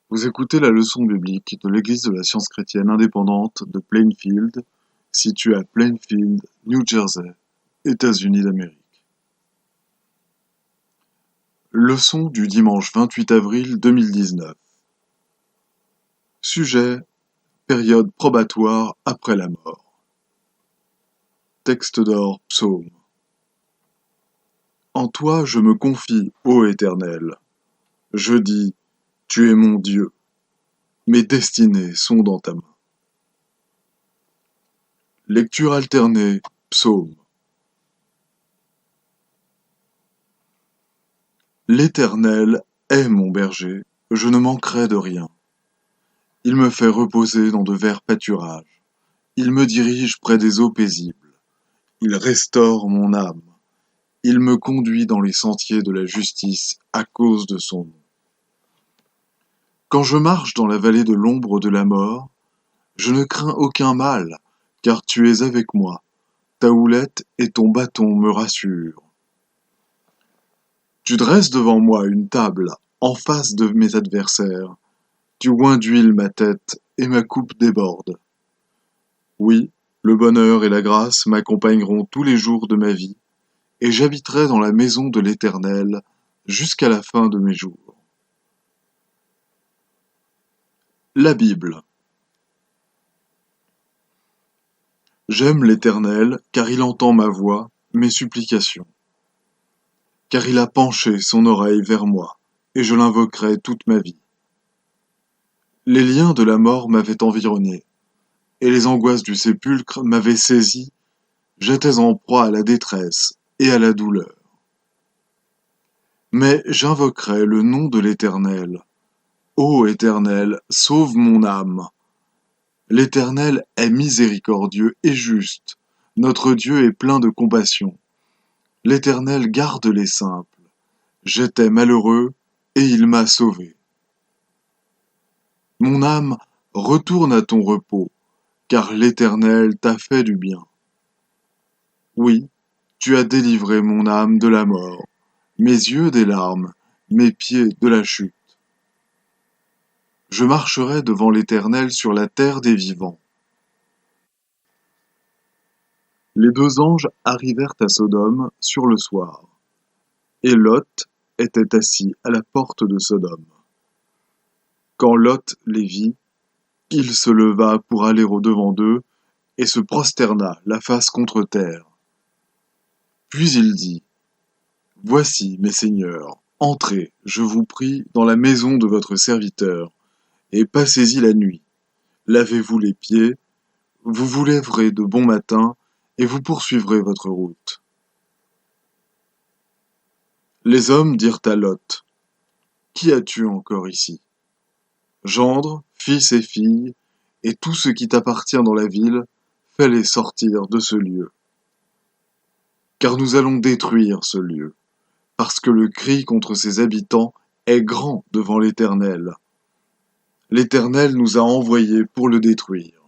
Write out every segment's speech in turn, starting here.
Vous écoutez la leçon biblique de l'Église de la science chrétienne indépendante de Plainfield, située à Plainfield, New Jersey, États-Unis d'Amérique. Leçon du dimanche 28 avril 2019. Sujet: période probatoire après la mort. Texte d'or, psaume. En toi je me confie, ô Éternel. Je dis, tu es mon Dieu. Mes destinées sont dans ta main. Lecture alternée, psaume. L'Éternel est mon berger, je ne manquerai de rien. Il me fait reposer dans de verts pâturages. Il me dirige près des eaux paisibles. Il restaure mon âme. Il me conduit dans les sentiers de la justice à cause de son nom. Quand je marche dans la vallée de l'ombre de la mort, je ne crains aucun mal, car tu es avec moi. Ta houlette et ton bâton me rassurent. Tu dresses devant moi une table en face de mes adversaires. Tu oins d'huile ma tête et ma coupe déborde. Oui, le bonheur et la grâce m'accompagneront tous les jours de ma vie, et j'habiterai dans la maison de l'Éternel jusqu'à la fin de mes jours. La Bible. J'aime l'Éternel, car il entend ma voix, mes supplications. Car il a penché son oreille vers moi, et je l'invoquerai toute ma vie. Les liens de la mort m'avaient environné, et les angoisses du sépulcre m'avaient saisi. J'étais en proie à la détresse et à la douleur. Mais j'invoquerai le nom de l'Éternel. Ô Éternel, sauve mon âme. L'Éternel est miséricordieux et juste. Notre Dieu est plein de compassion. L'Éternel garde les simples. J'étais malheureux et il m'a sauvé. Mon âme, retourne à ton repos, car l'Éternel t'a fait du bien. Oui, tu as délivré mon âme de la mort, mes yeux des larmes, mes pieds de la chute. Je marcherai devant l'Éternel sur la terre des vivants. Les deux anges arrivèrent à Sodome sur le soir, et Lot était assis à la porte de Sodome. Quand Lot les vit, il se leva pour aller au-devant d'eux et se prosterna la face contre terre. Puis il dit, « Voici, mes seigneurs, entrez, je vous prie, dans la maison de votre serviteur, et passez-y la nuit. Lavez-vous les pieds, vous vous lèverez de bon matin, et vous poursuivrez votre route. » Les hommes dirent à Lot, « Qui as-tu encore ici? Gendre, fils et filles, et tout ce qui t'appartient dans la ville, fais-les sortir de ce lieu. Car nous allons détruire ce lieu, parce que le cri contre ses habitants est grand devant l'Éternel. L'Éternel nous a envoyés pour le détruire. »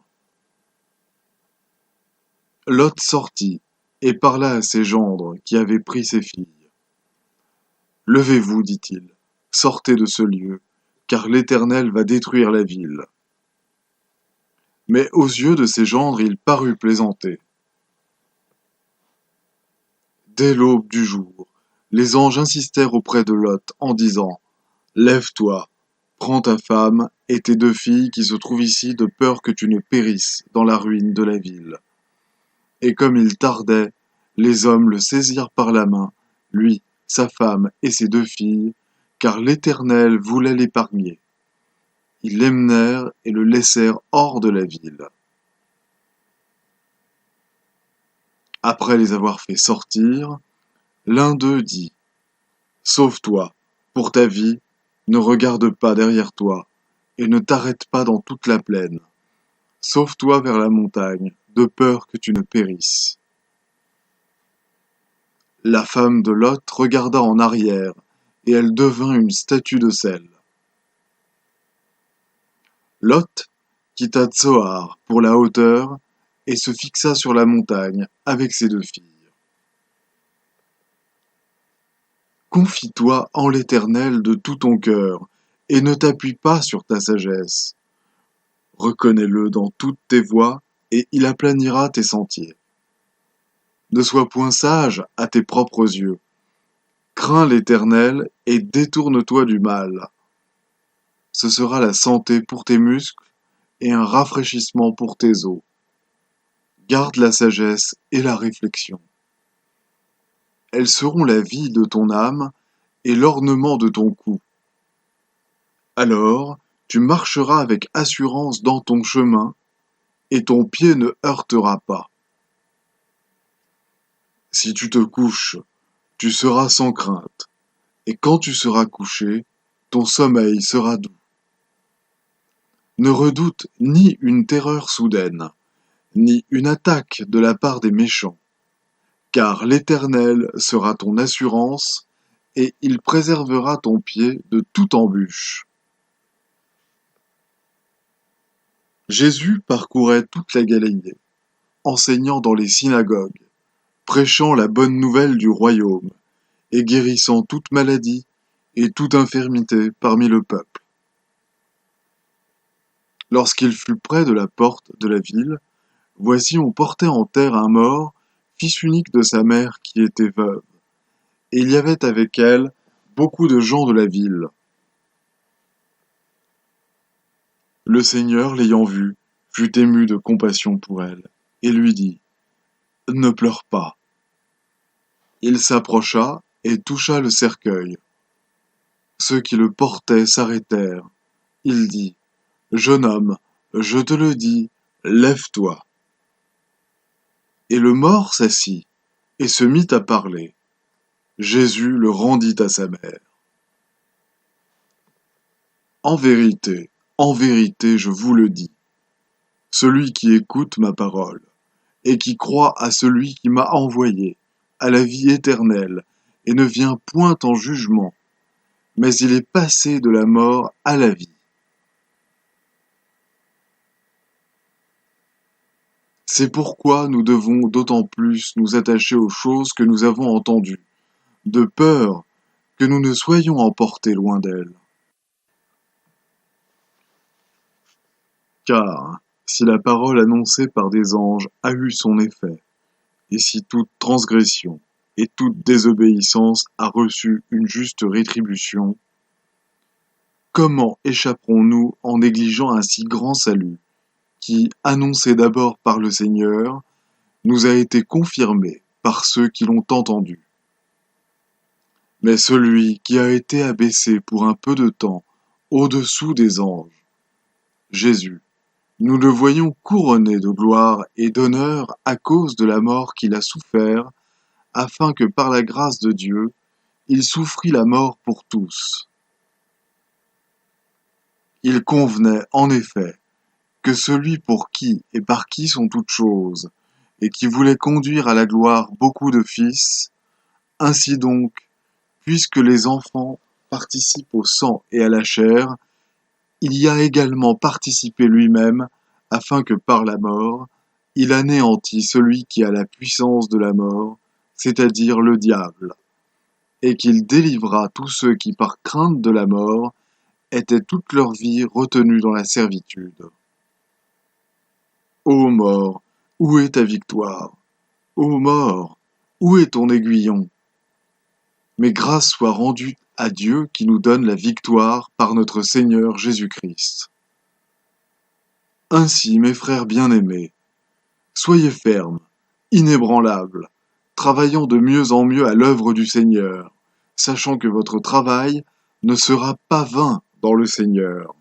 Lot sortit et parla à ses gendres qui avaient pris ses filles. « Levez-vous, dit-il, sortez de ce lieu, car l'Éternel va détruire la ville. » Mais aux yeux de ses gendres il parut plaisanter. Dès l'aube du jour, les anges insistèrent auprès de Lot en disant, « Lève-toi, prends ta femme et tes deux filles qui se trouvent ici de peur que tu ne périsses dans la ruine de la ville. » Et comme il tardait, les hommes le saisirent par la main, lui, sa femme et ses deux filles, car l'Éternel voulait l'épargner. Ils l'emmenèrent et le laissèrent hors de la ville. Après les avoir fait sortir, l'un d'eux dit, « Sauve-toi, pour ta vie, ne regarde pas derrière toi, et ne t'arrête pas dans toute la plaine. Sauve-toi vers la montagne, de peur que tu ne périsses. » La femme de Lot regarda en arrière, et elle devint une statue de sel. Lot quitta Tsoar pour la hauteur et se fixa sur la montagne avec ses deux filles. Confie-toi en l'Éternel de tout ton cœur, et ne t'appuie pas sur ta sagesse. Reconnais-le dans toutes tes voies, et il aplanira tes sentiers. Ne sois point sage à tes propres yeux. Crains l'Éternel et détourne-toi du mal. Ce sera la santé pour tes muscles et un rafraîchissement pour tes os. Garde la sagesse et la réflexion. Elles seront la vie de ton âme et l'ornement de ton cou. Alors, tu marcheras avec assurance dans ton chemin et ton pied ne heurtera pas. Si tu te couches, tu seras sans crainte, et quand tu seras couché, ton sommeil sera doux. Ne redoute ni une terreur soudaine, ni une attaque de la part des méchants, car l'Éternel sera ton assurance, et il préservera ton pied de toute embûche. Jésus parcourait toute la Galilée, enseignant dans les synagogues, prêchant la bonne nouvelle du royaume, et guérissant toute maladie et toute infirmité parmi le peuple. Lorsqu'il fut près de la porte de la ville, voici on portait en terre un mort, fils unique de sa mère qui était veuve, et il y avait avec elle beaucoup de gens de la ville. Le Seigneur, l'ayant vue, fut ému de compassion pour elle, et lui dit : « Ne pleure pas. » Il s'approcha et toucha le cercueil. Ceux qui le portaient s'arrêtèrent. Il dit : « Jeune homme, je te le dis, lève-toi. » Et le mort s'assit et se mit à parler. Jésus le rendit à sa mère. En vérité, je vous le dis, celui qui écoute ma parole et qui croit à celui qui m'a envoyé a la vie éternelle et ne vient point en jugement, mais il est passé de la mort à la vie. C'est pourquoi nous devons d'autant plus nous attacher aux choses que nous avons entendues, de peur que nous ne soyons emportés loin d'elles. Car si la parole annoncée par des anges a eu son effet, et si toute transgression et toute désobéissance a reçu une juste rétribution, comment échapperons-nous en négligeant un si grand salut, qui, annoncé d'abord par le Seigneur, nous a été confirmé par ceux qui l'ont entendu. Mais celui qui a été abaissé pour un peu de temps au-dessous des anges, Jésus, nous le voyons couronné de gloire et d'honneur à cause de la mort qu'il a souffert, afin que par la grâce de Dieu, il souffrit la mort pour tous. Il convenait, en effet, que celui pour qui et par qui sont toutes choses, et qui voulait conduire à la gloire beaucoup de fils, ainsi donc, puisque les enfants participent au sang et à la chair, il y a également participé lui-même, afin que par la mort, il anéantit celui qui a la puissance de la mort, c'est-à-dire le diable, et qu'il délivra tous ceux qui, par crainte de la mort, étaient toute leur vie retenus dans la servitude. Ô mort, où est ta victoire? Ô mort, où est ton aiguillon? Mais grâce soit rendue à Dieu qui nous donne la victoire par notre Seigneur Jésus-Christ. Ainsi, mes frères bien-aimés, soyez fermes, inébranlables, travaillant de mieux en mieux à l'œuvre du Seigneur, sachant que votre travail ne sera pas vain dans le Seigneur.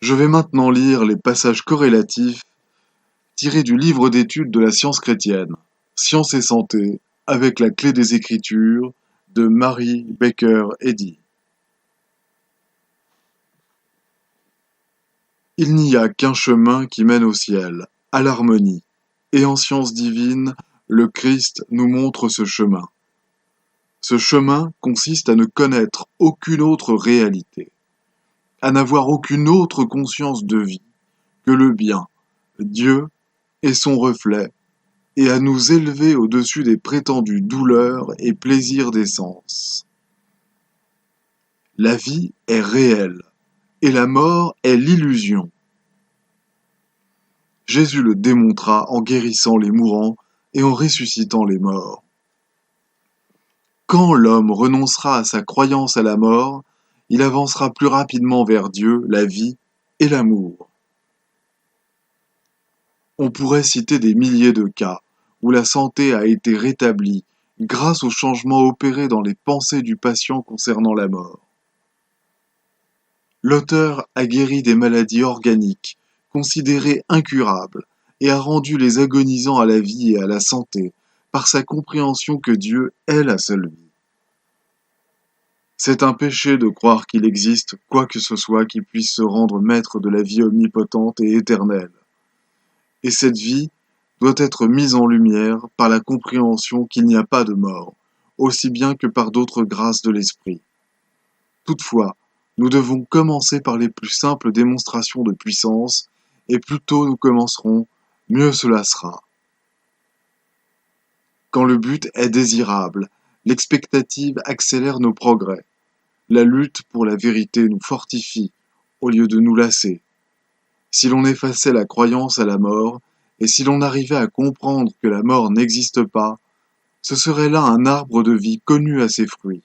Je vais maintenant lire les passages corrélatifs tirés du livre d'études de la science chrétienne, Science et santé, avec la clé des Écritures, de Mary Baker Eddy. Il n'y a qu'un chemin qui mène au ciel, à l'harmonie, et en science divine, le Christ nous montre ce chemin. Ce chemin consiste à ne connaître aucune autre réalité, à n'avoir aucune autre conscience de vie que le bien, Dieu et son reflet, et à nous élever au-dessus des prétendues douleurs et plaisirs des sens. La vie est réelle, et la mort est l'illusion. Jésus le démontra en guérissant les mourants et en ressuscitant les morts. Quand l'homme renoncera à sa croyance à la mort, il avancera plus rapidement vers Dieu, la vie et l'amour. On pourrait citer des milliers de cas où la santé a été rétablie grâce aux changements opérés dans les pensées du patient concernant la mort. L'auteur a guéri des maladies organiques, considérées incurables, et a rendu les agonisants à la vie et à la santé, par sa compréhension que Dieu est la seule vie. C'est un péché de croire qu'il existe quoi que ce soit qui puisse se rendre maître de la vie omnipotente et éternelle. Et cette vie doit être mise en lumière par la compréhension qu'il n'y a pas de mort, aussi bien que par d'autres grâces de l'esprit. Toutefois, nous devons commencer par les plus simples démonstrations de puissance, et plus tôt nous commencerons, mieux cela sera. Quand le but est désirable, l'expectative accélère nos progrès. La lutte pour la vérité nous fortifie, au lieu de nous lasser. Si l'on effaçait la croyance à la mort, et si l'on arrivait à comprendre que la mort n'existe pas, ce serait là un arbre de vie connu à ses fruits.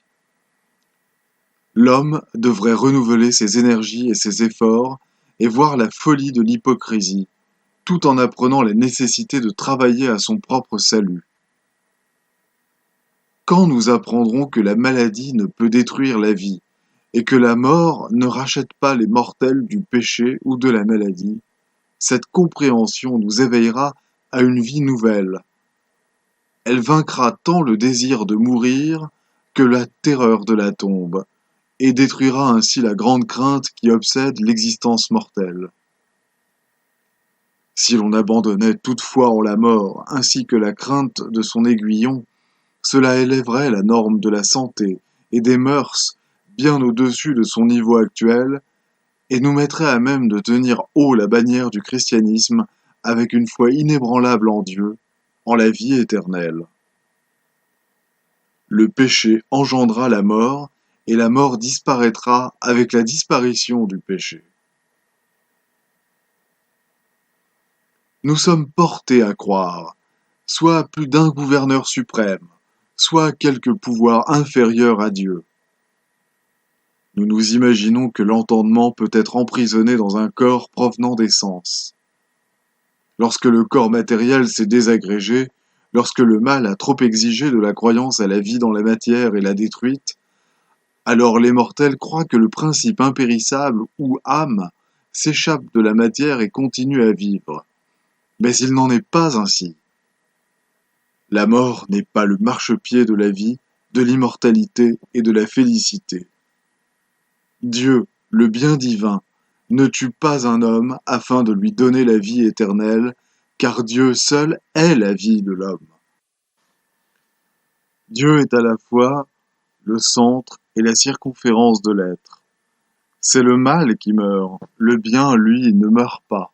L'homme devrait renouveler ses énergies et ses efforts et voir la folie de l'hypocrisie, tout en apprenant la nécessité de travailler à son propre salut. Quand nous apprendrons que la maladie ne peut détruire la vie, et que la mort ne rachète pas les mortels du péché ou de la maladie, cette compréhension nous éveillera à une vie nouvelle. Elle vaincra tant le désir de mourir que la terreur de la tombe, et détruira ainsi la grande crainte qui obsède l'existence mortelle. Si l'on abandonnait toute foi en la mort, ainsi que la crainte de son aiguillon, cela élèverait la norme de la santé et des mœurs bien au-dessus de son niveau actuel, et nous mettrait à même de tenir haut la bannière du christianisme avec une foi inébranlable en Dieu, en la vie éternelle. Le péché engendra la mort, et la mort disparaîtra avec la disparition du péché. Nous sommes portés à croire, soit à plus d'un gouverneur suprême, soit à quelque pouvoir inférieur à Dieu. Nous nous imaginons que l'entendement peut être emprisonné dans un corps provenant des sens. Lorsque le corps matériel s'est désagrégé, lorsque le mal a trop exigé de la croyance à la vie dans la matière et l'a détruite, alors les mortels croient que le principe impérissable ou âme s'échappe de la matière et continue à vivre. Mais il n'en est pas ainsi. La mort n'est pas le marchepied de la vie, de l'immortalité et de la félicité. Dieu, le bien divin, ne tue pas un homme afin de lui donner la vie éternelle, car Dieu seul est la vie de l'homme. Dieu est à la fois le centre et la circonférence de l'être. C'est le mal qui meurt, le bien, lui, ne meurt pas.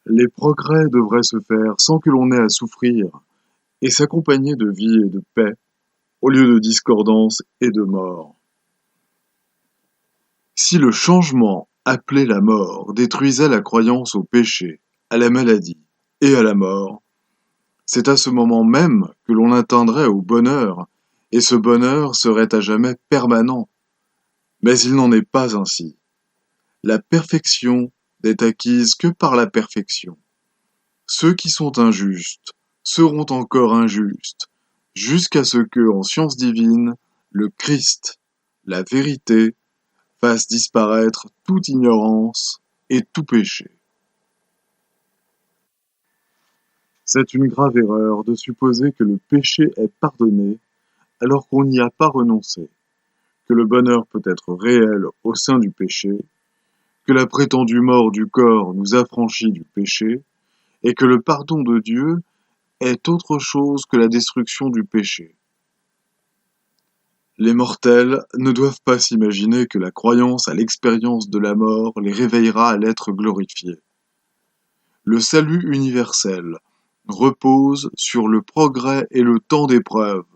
Les progrès devraient se faire sans que l'on ait à souffrir, et s'accompagner de vie et de paix, au lieu de discordance et de mort. Si le changement appelé la mort détruisait la croyance au péché, à la maladie et à la mort, c'est à ce moment même que l'on atteindrait au bonheur, et ce bonheur serait à jamais permanent. Mais il n'en est pas ainsi. La perfection n'est acquise que par la perfection. Ceux qui sont injustes seront encore injustes, jusqu'à ce que, en science divine, le Christ, la vérité, fasse disparaître toute ignorance et tout péché. C'est une grave erreur de supposer que le péché est pardonné alors qu'on n'y a pas renoncé, que le bonheur peut être réel au sein du péché, que la prétendue mort du corps nous affranchit du péché, et que le pardon de Dieu est autre chose que la destruction du péché. Les mortels ne doivent pas s'imaginer que la croyance à l'expérience de la mort les réveillera à l'être glorifié. Le salut universel repose sur le progrès et le temps d'épreuve,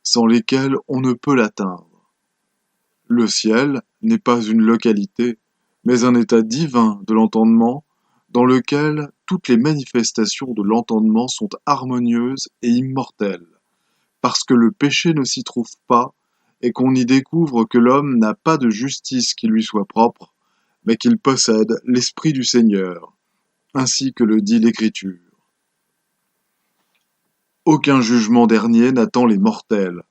sans lesquels on ne peut l'atteindre. Le ciel n'est pas une localité, mais un état divin de l'entendement dans lequel toutes les manifestations de l'entendement sont harmonieuses et immortelles, parce que le péché ne s'y trouve pas et qu'on y découvre que l'homme n'a pas de justice qui lui soit propre, mais qu'il possède l'Esprit du Seigneur, ainsi que le dit l'Écriture. Aucun jugement dernier n'attend les mortels,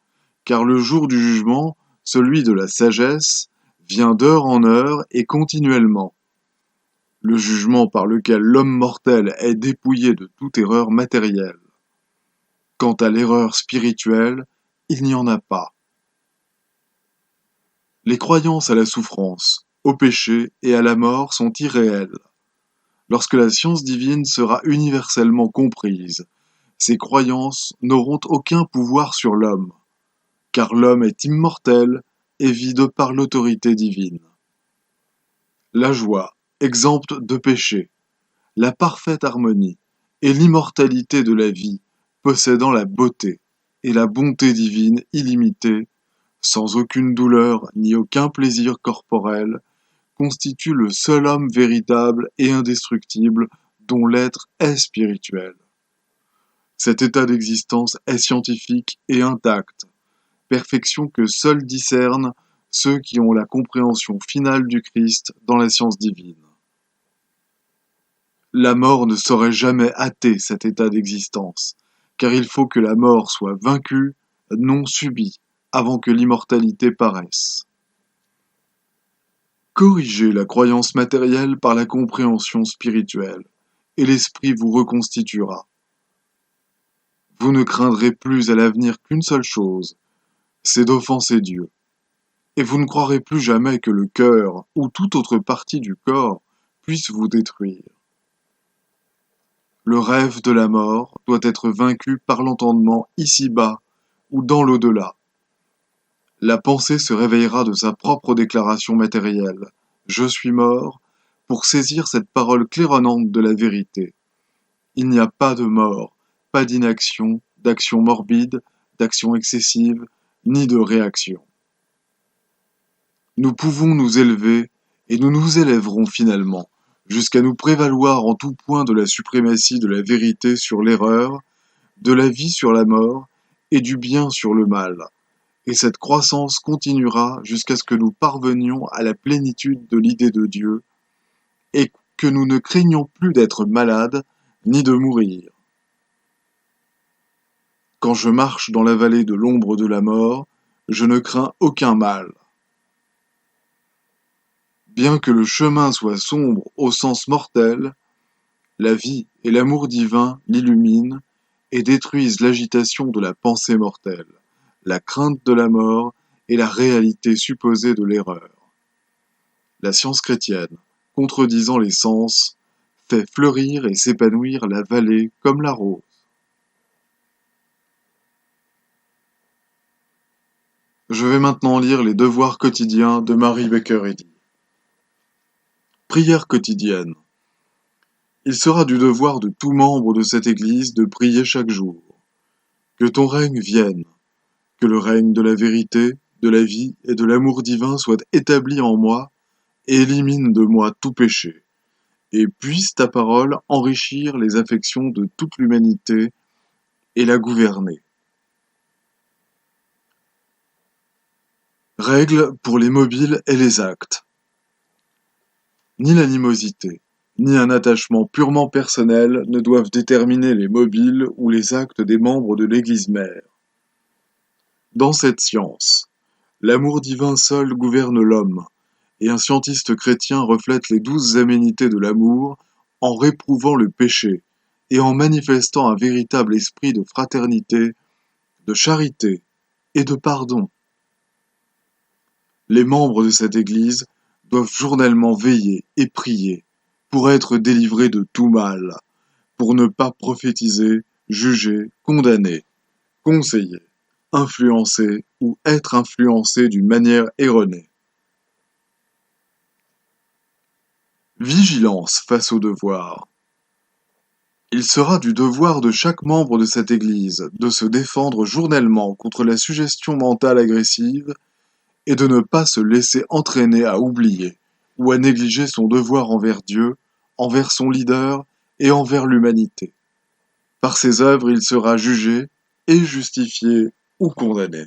car le jour du jugement, celui de la sagesse, vient d'heure en heure et continuellement. Le jugement par lequel l'homme mortel est dépouillé de toute erreur matérielle. Quant à l'erreur spirituelle, il n'y en a pas. Les croyances à la souffrance, au péché et à la mort sont irréelles. Lorsque la science divine sera universellement comprise, ces croyances n'auront aucun pouvoir sur l'homme, car l'homme est immortel et vit de par l'autorité divine. La joie, exempte de péché, la parfaite harmonie et l'immortalité de la vie, possédant la beauté et la bonté divine illimitée, sans aucune douleur ni aucun plaisir corporel, constitue le seul homme véritable et indestructible dont l'être est spirituel. Cet état d'existence est scientifique et intact, perfection que seuls discernent ceux qui ont la compréhension finale du Christ dans la science divine. La mort ne saurait jamais hâter cet état d'existence, car il faut que la mort soit vaincue, non subie, avant que l'immortalité paraisse. Corrigez la croyance matérielle par la compréhension spirituelle, et l'esprit vous reconstituera. Vous ne craindrez plus à l'avenir qu'une seule chose, c'est d'offenser Dieu. Et vous ne croirez plus jamais que le cœur ou toute autre partie du corps puisse vous détruire. Le rêve de la mort doit être vaincu par l'entendement ici-bas ou dans l'au-delà. La pensée se réveillera de sa propre déclaration matérielle « Je suis mort » pour saisir cette parole claironnante de la vérité. Il n'y a pas de mort, pas d'inaction, d'action morbide, d'action excessive, ni de réaction. Nous pouvons nous élever, et nous nous élèverons finalement, jusqu'à nous prévaloir en tout point de la suprématie de la vérité sur l'erreur, de la vie sur la mort, et du bien sur le mal. Et cette croissance continuera jusqu'à ce que nous parvenions à la plénitude de l'idée de Dieu, et que nous ne craignions plus d'être malades, ni de mourir. Quand je marche dans la vallée de l'ombre de la mort, je ne crains aucun mal. Bien que le chemin soit sombre au sens mortel, la vie et l'amour divin l'illuminent et détruisent l'agitation de la pensée mortelle, la crainte de la mort et la réalité supposée de l'erreur. La science chrétienne, contredisant les sens, fait fleurir et s'épanouir la vallée comme la rose. Je vais maintenant lire les devoirs quotidiens de Mary Baker Eddy. Prière quotidienne. Il sera du devoir de tout membre de cette Église de prier chaque jour. Que ton règne vienne, que le règne de la vérité, de la vie et de l'amour divin soit établi en moi et élimine de moi tout péché, et puisse ta parole enrichir les affections de toute l'humanité et la gouverner. Règles pour les mobiles et les actes. Ni l'animosité, ni un attachement purement personnel ne doivent déterminer les mobiles ou les actes des membres de l'Église mère. Dans cette science, l'amour divin seul gouverne l'homme, et un scientiste chrétien reflète les 12 aménités de l'amour en réprouvant le péché et en manifestant un véritable esprit de fraternité, de charité et de pardon. Les membres de cette Église doivent journellement veiller et prier pour être délivrés de tout mal, pour ne pas prophétiser, juger, condamner, conseiller, influencer ou être influencé d'une manière erronée. Vigilance face aux devoirs. Il sera du devoir de chaque membre de cette Église de se défendre journellement contre la suggestion mentale agressive et de ne pas se laisser entraîner à oublier ou à négliger son devoir envers Dieu, envers son leader et envers l'humanité. Par ses œuvres, il sera jugé et justifié ou condamné.